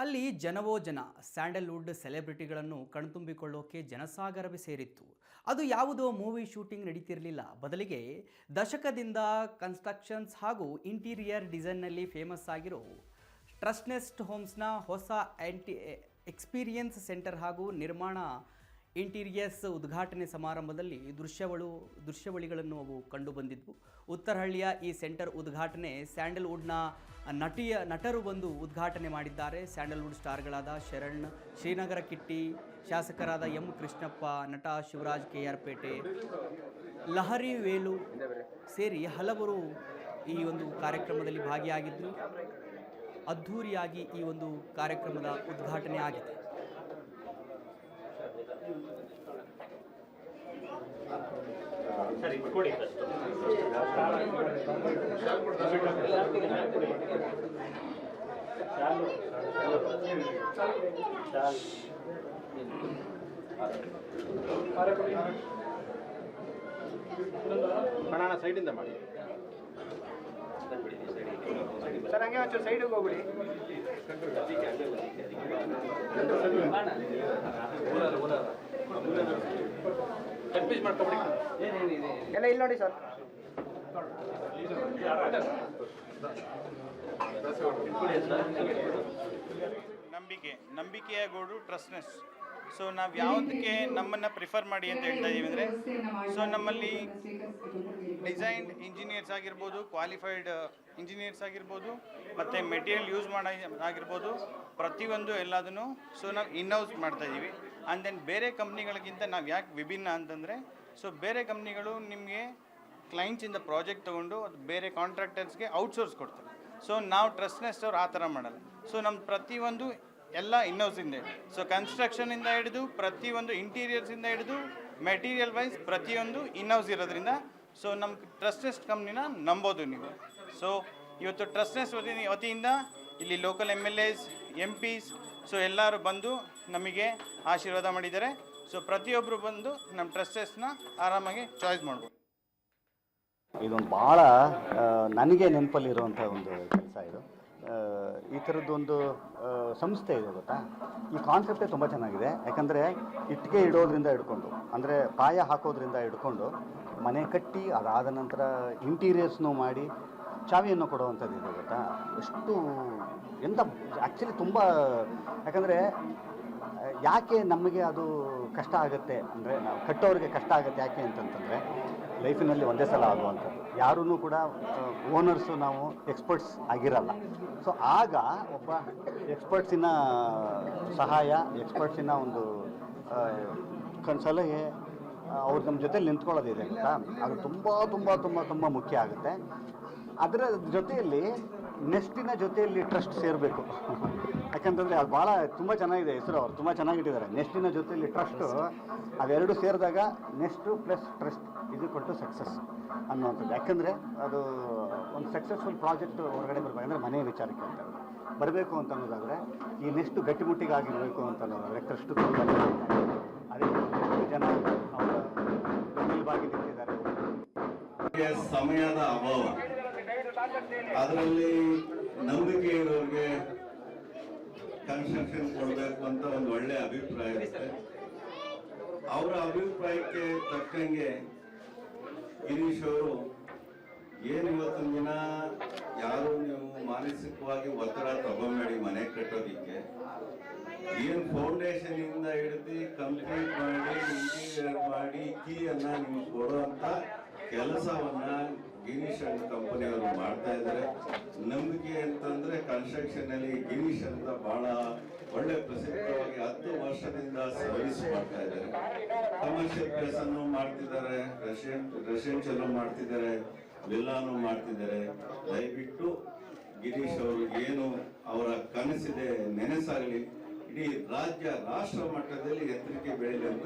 ಅಲ್ಲಿ ಜನವೋ ಜನ ಸ್ಯಾಂಡಲ್ವುಡ್ ಸೆಲೆಬ್ರಿಟಿಗಳನ್ನು ಕಣ್ತುಂಬಿಕೊಳ್ಳೋಕೆ ಜನಸಾಗರವೇ ಸೇರಿತ್ತು. ಅದು ಯಾವುದೋ ಮೂವಿ ಶೂಟಿಂಗ್ ನಡೀತಿರಲಿಲ್ಲ. ಬದಲಿಗೆ ದಶಕದಿಂದ ಕನ್ಸ್ಟ್ರಕ್ಷನ್ಸ್ ಹಾಗೂ ಇಂಟೀರಿಯರ್ ಡಿಸೈನ್ನಲ್ಲಿ ಫೇಮಸ್ ಆಗಿರೋ ಟ್ರಸ್ಟ್ನೆಸ್ಟ್ ಹೋಮ್ಸ್ನ ಹೊಸ ಎಕ್ಸ್ಪೀರಿಯನ್ಸ್ ಸೆಂಟರ್ ಹಾಗೂ ನಿರ್ಮಾಣ ಇಂಟೀರಿಯರ್ಸ್ ಉದ್ಘಾಟನೆ ಸಮಾರಂಭದಲ್ಲಿ ದೃಶ್ಯಾವಳಿಗಳನ್ನು ಅವು ಕಂಡುಬಂದಿದ್ವು. ಉತ್ತರಹಳ್ಳಿಯ ಈ ಸೆಂಟರ್ ಉದ್ಘಾಟನೆ ಸ್ಯಾಂಡಲ್ವುಡ್ನ ನಟರು ಬಂದು ಉದ್ಘಾಟನೆ ಮಾಡಿದ್ದಾರೆ. ಸ್ಯಾಂಡಲ್ವುಡ್ ಸ್ಟಾರ್ಗಳಾದ ಶರಣ್, ಶ್ರೀನಗರ ಕಿಟ್ಟಿ, ಶಾಸಕರಾದ ಎಂ ಕೃಷ್ಣಪ್ಪ, ನಟ ಶಿವರಾಜ್ KR ಪೇಟೆ, ಲಹರಿ ವೇಲು ಸೇರಿ ಹಲವರು ಈ ಒಂದು ಕಾರ್ಯಕ್ರಮದಲ್ಲಿ ಭಾಗಿಯಾಗಿದ್ದರು. ಅದ್ಧೂರಿಯಾಗಿ ಈ ಒಂದು ಕಾರ್ಯಕ್ರಮದ ಉದ್ಘಾಟನೆ ಆಗಿದೆ. ಕಣಾಣ ಸೈಡಿಂದ ಮಾಡಿ ಸರ್, ಹಂಗೆ ಒಂಚೂರು ಸೈಡಿಗೆ ಹೋಗ್ಬಿಡಿ. ಎಲ್ಲ ಇಲ್ಲಿ ನೋಡಿ ಸರ್. ನಂಬಿಕೆಯ ಗೂಡು ಟ್ರಸ್ಟ್ನೆಸ್. ಸೊ ನಾವು ಯಾವುದಕ್ಕೆ ನಮ್ಮನ್ನು ಪ್ರಿಫರ್ ಮಾಡಿ ಅಂತ ಹೇಳ್ತಾ ಇದ್ದೀವಿ ಅಂದರೆ, ಸೊ ನಮ್ಮಲ್ಲಿ ಡಿಸೈನ್ಡ್ ಇಂಜಿನಿಯರ್ಸ್ ಆಗಿರ್ಬೋದು, ಕ್ವಾಲಿಫೈಡ್ ಇಂಜಿನಿಯರ್ಸ್ ಆಗಿರ್ಬೋದು, ಮತ್ತು ಮೆಟೀರಿಯಲ್ ಯೂಸ್ ಆಗಿರ್ಬೋದು, ಪ್ರತಿಯೊಂದು ಎಲ್ಲದನ್ನು ಸೊ ನಾವು ಇನ್ಹೌಸ್ ಮಾಡ್ತಾಯಿದ್ದೀವಿ. ಆ್ಯಂಡ್ ದೆನ್ ಬೇರೆ ಕಂಪ್ನಿಗಳಿಗಿಂತ ನಾವು ಯಾಕೆ ವಿಭಿನ್ನ ಅಂತಂದರೆ, ಸೊ ಬೇರೆ ಕಂಪ್ನಿಗಳು ನಿಮಗೆ ಕ್ಲೈಂಟ್ಸಿಂದ ಪ್ರಾಜೆಕ್ಟ್ ತೊಗೊಂಡು ಅದು ಬೇರೆ ಕಾಂಟ್ರಾಕ್ಟರ್ಸ್ಗೆ ಔಟ್ಸೋರ್ಸ್ ಕೊಡ್ತಾರೆ. ಸೊ ನಾವು ಟ್ರಸ್ಟ್ನೆಸ್ ಅವ್ರು ಆ ಥರ ಮಾಡಲ್ಲ. ಸೊ ನಮ್ಮ ಪ್ರತಿಯೊಂದು ಎಲ್ಲ ಇನ್ಹೌಸಿಂದ, ಸೊ ಕನ್ಸ್ಟ್ರಕ್ಷನಿಂದ ಹಿಡಿದು ಪ್ರತಿಯೊಂದು ಇಂಟೀರಿಯರ್ಸಿಂದ ಹಿಡಿದು ಮೆಟೀರಿಯಲ್ ವೈಸ್ ಪ್ರತಿಯೊಂದು ಇನ್ಹೌಸ್ ಇರೋದ್ರಿಂದ ಸೊ ನಮ್ಮ ಟ್ರಸ್ಟ್ನೆಸ್ ಕಂಪ್ನಿನ ನಂಬೋದು ನೀವು. ಸೊ ಇವತ್ತು ಟ್ರಸ್ಟ್ನೆಸ್ ವತಿಯಿಂದ ಇಲ್ಲಿ ಲೋಕಲ್ MLAs, MPs ಸೊ ಎಲ್ಲರೂ ಬಂದು ನಮಗೆ ಆಶೀರ್ವಾದ ಮಾಡಿದ್ದಾರೆ. ಸೊ ಪ್ರತಿಯೊಬ್ಬರು ಬಂದು ನಮ್ಮ ಟ್ರಸ್ಟೆಸ್ನ ಆರಾಮಾಗಿ ಚಾಯ್ಸ್ ಮಾಡ್ಬೋದು. ಇದೊಂದು ಭಾಳ ನನಗೆ ನೆನಪಲ್ಲಿರುವಂಥ ಒಂದು ಕೆಲಸ ಇದು. ಈ ಥರದ್ದೊಂದು ಸಂಸ್ಥೆ ಇದೆ ಗೊತ್ತಾ. ಈ ಕಾನ್ಸೆಪ್ಟೇ ತುಂಬ ಚೆನ್ನಾಗಿದೆ. ಯಾಕಂದರೆ ಇಟ್ಟಿಗೆ ಇಡೋದ್ರಿಂದ ಹಿಡ್ಕೊಂಡು, ಅಂದರೆ ಪಾಯ ಹಾಕೋದ್ರಿಂದ ಹಿಡ್ಕೊಂಡು ಮನೆ ಕಟ್ಟಿ ಅದಾದ ನಂತರ ಇಂಟೀರಿಯರ್ಸ್ನೂ ಮಾಡಿ ಚಾವಿಯನ್ನು ಕೊಡುವಂಥದ್ದು ಇದೆ ಗೊತ್ತಾ. ಎಷ್ಟು ಎಂಥ ಆ್ಯಕ್ಚುಲಿ ತುಂಬ, ಯಾಕಂದರೆ ಯಾಕೆ ನಮಗೆ ಅದು ಕಷ್ಟ ಆಗುತ್ತೆ ಅಂದರೆ, ನಾವು ಕಟ್ಟೋರಿಗೆ ಕಷ್ಟ ಆಗುತ್ತೆ ಯಾಕೆ ಅಂತಂತಂದರೆ, ಲೈಫಿನಲ್ಲಿ ಒಂದೇ ಸಲ ಆಗುವಂಥದ್ದು. ಯಾರೂ ಕೂಡ ಓನರ್ಸು ನಾವು ಎಕ್ಸ್ಪರ್ಟ್ಸ್ ಆಗಿರಲ್ಲ. ಸೊ ಆಗ ಒಬ್ಬ ಎಕ್ಸ್ಪರ್ಟ್ಸಿನ ಸಹಾಯ, ಎಕ್ಸ್ಪರ್ಟ್ಸಿನ ಒಂದು ಸಲಹೆ, ಅವ್ರು ನಮ್ಮ ಜೊತೆಲಿ ನಿಂತ್ಕೊಳ್ಳೋದಿದೆ ಅಂತ, ಅದು ತುಂಬ ತುಂಬ ತುಂಬ ತುಂಬ ಮುಖ್ಯ ಆಗುತ್ತೆ. ಅದರ ಜೊತೆಯಲ್ಲಿ ನೆಸ್ಟಿನ ಜೊತೆಯಲ್ಲಿ ಟ್ರಸ್ಟ್ ಸೇರಬೇಕು. ಯಾಕಂತಂದರೆ ಅದು ಭಾಳ ತುಂಬ ಚೆನ್ನಾಗಿದೆ ಹೆಸರು, ಅವ್ರು ತುಂಬ ಚೆನ್ನಾಗಿಟ್ಟಿದ್ದಾರೆ. ನೆಸ್ಟಿನ ಜೊತೆಯಲ್ಲಿ ಟ್ರಸ್ಟು, ಅವೆರಡು ಸೇರಿದಾಗ ನೆಸ್ಟು ಪ್ಲಸ್ ಟ್ರಸ್ಟ್ ಇದು ಸಕ್ಸಸ್ ಅನ್ನುವಂಥದ್ದು. ಯಾಕಂದರೆ ಅದು ಒಂದು ಸಕ್ಸಸ್ಫುಲ್ ಪ್ರಾಜೆಕ್ಟ್ ಹೊರಗಡೆ ಬರಬೇಕಂದ್ರೆ ಮನೆ ವಿಚಾರಕ್ಕೆ ಅಂತ ಬರಬೇಕು ಅಂತ ಅನ್ನೋದಾದರೆ, ಈ ನೆಕ್ಸ್ಟ್ ಗಟ್ಟಿಮುಟ್ಟಿಗಾಗಿರಬೇಕು ಅಂತ ಅನ್ನೋದಾದರೆ ಟ್ರಸ್ಟು ತುಂಬ ಅದೇ ಜನ ಅವರ ಬೆನ್ನೆಲುಬಾಗಿ ನಿಂತಿದ್ದಾರೆ. ಸಮಯದ ಅಭಾವ, ಅದರಲ್ಲಿ ನಂಬಿಕೆ ಇರೋರಿಗೆ ಕನ್ಸ್ಟ್ರಕ್ಷನ್ ಕೊಡಬೇಕು ಅಂತ ಒಂದು ಒಳ್ಳೆ ಅಭಿಪ್ರಾಯ ಇರುತ್ತೆ. ಅವರ ಅಭಿಪ್ರಾಯಕ್ಕೆ ತಕ್ಕಂಗೆ ಗಿರೀಶ್ ಅವರು ಏನು ಇವತ್ತಿನ ದಿನ ಯಾರು ನೀವು ಮಾನಸಿಕವಾಗಿ ಒತ್ತಡ ತಗೊಂಬೇಡಿ ಮನೆ ಕಟ್ಟೋದಿಕ್ಕೆ. ಏನು ಫೌಂಡೇಶನ್ ಇಂದ ಹಿಡಿದು ಕಂಪ್ಲೀಟ್ ಮಾಡಿ ಇಂಟೀರಿಯರ್ ಮಾಡಿ ಕೀಯನ್ನ ನಿಮ್ಗೆ ಕೊಡುವಂತ ಕೆಲಸವನ್ನ ಗಿರೀಶ್ ಅಂಡ್ ಕಂಪನಿಯವರು ಮಾಡ್ತಾ ಇದ್ದಾರೆ. ನಂಬಿಕೆ ಅಂತಂದ್ರೆ ಕನ್ಸ್ಟ್ರಕ್ಷನ್ ಅಲ್ಲಿ ಗಿರೀಶ್ ಅಂತ ಬಹಳ ಒಳ್ಳೆ ಪ್ರಸಿದ್ಧವಾಗಿ 10 ವರ್ಷದಿಂದ ಸರ್ವಿಸ್ ಮಾಡ್ತಾ ಇದ್ದಾರೆ. ಕಮರ್ಷಿಯಲ್ ಪ್ಲೇಸ್ ಅನ್ನು ಮಾಡ್ತಿದ್ದಾರೆ, ರೆಸಿಡೆನ್ಷಿಯಲ್ ಮಾಡ್ತಿದ್ದಾರೆ, ವಿಲ್ಲಾನು ಮಾಡ್ತಿದ್ದಾರೆ. ದಯವಿಟ್ಟು ಗಿರೀಶ್ ಅವರು ಏನು ಅವರ ಕನಸಿದೆ ನೆನಸಾಗಲಿ, ಇಡೀ ರಾಜ್ಯ ರಾಷ್ಟ್ರ ಮಟ್ಟದಲ್ಲಿ ಎತ್ತರಕ್ಕೆ ಬೆಳೀಲಿ ಅಂತ